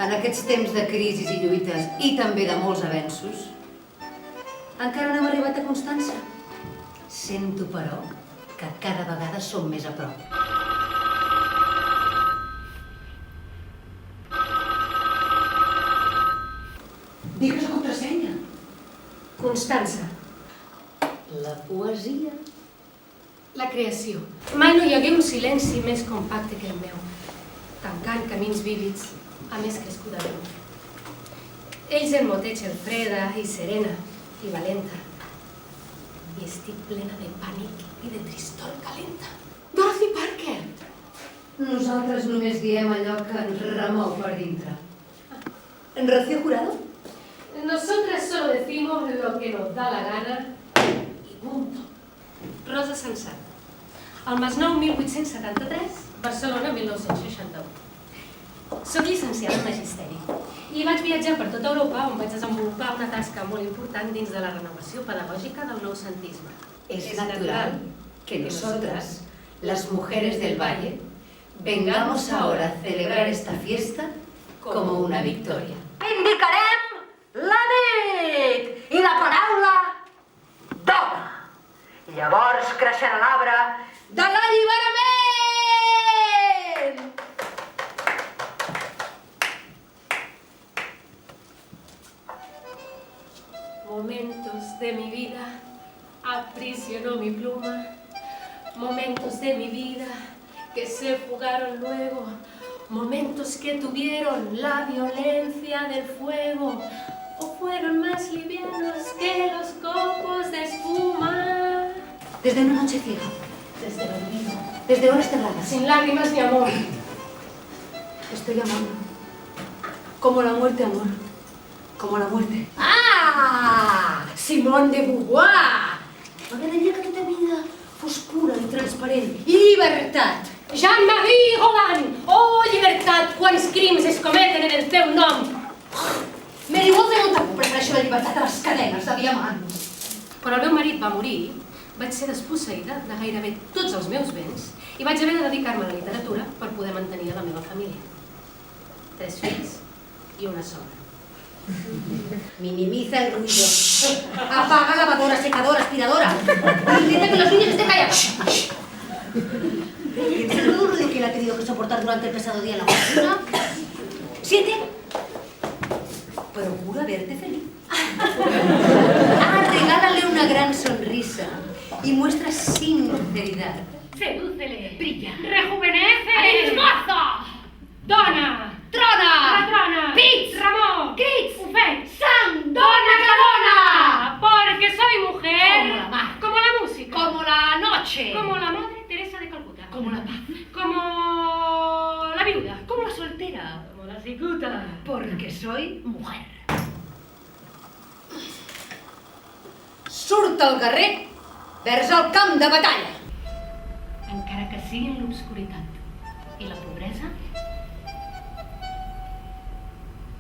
En aquests temps de crisis i lluites, i també de molts avenços, encara no hem arribat a Constança. Sento, però, que cada vegada som més a prop. Digues la contrasenya. Constança. La poesia. La creació. Mai no hi hagué un silenci més compacte que el meu, tancant camins vívids a més crescuda veu. Ells en motegen freda i serena i valenta, i estic plena de pànic i de tristor calenta. Dorothy Parker! Nosaltres només diem allò que ens remou per dintre. En Rocío Jurado? Nosotras solo decimos lo que nos da la gana y punto. Rosa Sensat. El Masnou 1873, Barcelona 1961. Soc llicenciada en Magisteri i vaig viatjar per tota Europa on vaig desenvolupar una tasca molt important dins de la renovació pedagògica del noucentisme. Es natural que nosotras, las mujeres del Valle, vengamos ahora a celebrar esta fiesta como una victoria. Indicarem la nit i la paraula dona. I llavors creixerà l'arbre de l'alliberament! Momentos de mi vida aprisionó mi pluma, momentos de mi vida que se fugaron luego, momentos que tuvieron la violencia del fuego o fueron más livianos que los copos de espuma. Desde una noche ciega, Desde el olvido, desde horas cerradas, sin lágrimas ni amor. estoy amando. Como la muerte, amor. Como la muerte. Ah! Simone de Beauvoir! M'agradaria que tota vida fos pura i transparent. Llibertat! Jean-Marie Roland! Oh, llibertat! Quants crims es cometen en el teu nom! Mary Wollstonecraft prefereixo la llibertat a les cadenes de diamants. Quan el meu marit va morir, vaig ser desposseïda de gairebé tots els meus béns i vaig haver de dedicar-me a la literatura per poder mantenir a la meva família. 3 fills i una sogra. Minimiza el ruido. Apaga lavadora, secadora, aspiradora. Intenta que los niños estén callados. ¿Piensas lo duro de que él ha tenido que soportar durante el pesado día en la cocina? 7. Procura verte feliz. Regálale una gran sonrisa y muestra sinceridad. Sedúcele, Brilla. rejuvenece, Esmozo! dona, Trona! patrona, Pits! Ramón, Crits! Ufet, ¡San! dona cadona, porque soy mujer, Como la mar. como la música, Como la noche. como la madre Teresa de Calcuta, Como la paz. como la viuda, Como la soltera. como la cicuta. Porque soy mujer. Surt al carrer vers el camp de batalla. Encara que sigui en l'obscuritat i la pobresa,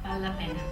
val la pena.